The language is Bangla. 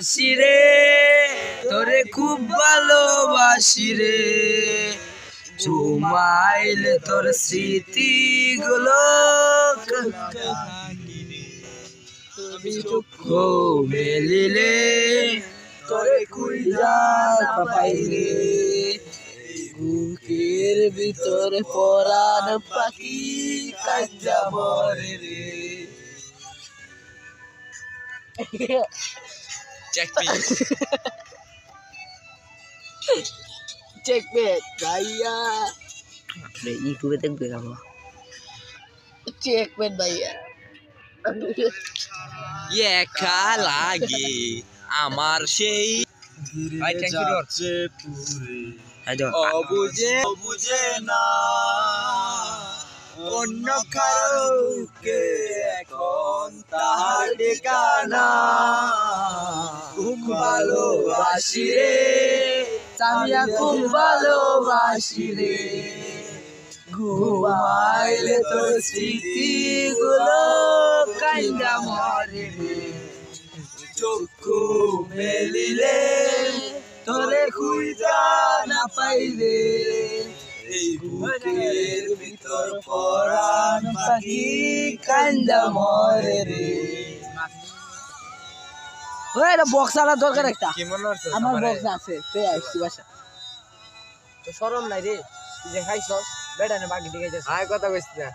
বাসি রে তোরে খুব ভালোবাসি রে জুমাইলে তোর স্মৃতি গুলো চক্ষু মেলিলে তোরে খুঁজা পাইলে বুকের ভিতরে পরাণ পাখি কাঞ্জা মরে রে। চেকমেট ভাইয়া ইউটিউবে দেখবে আমরা চেকমেট ভাইয়া একা লাগে আমার সেই বুঝে না অন্য কারোকে এখন তাহার ঠিকানা খুব ভালোবাসি রে সামিয়া খুব ভালোবাসি রে ঘুমাইলে তোর স্মৃতি গুলো কাইন্দা মরে রে চক্ষু মেলিলে তোরে খুঁজা না পাইলে এই বুকের ভিতর পরাণ পাখি কাইন্দা মরে রে। ওই এটা বক্স আনার দরকার একটা আমার বক্স আছে তুই আসছি বাসা তো শরম নাই রে তুই যে খাইছস বেটা না বাকি দিকে যাস আয় কথা কইছিস না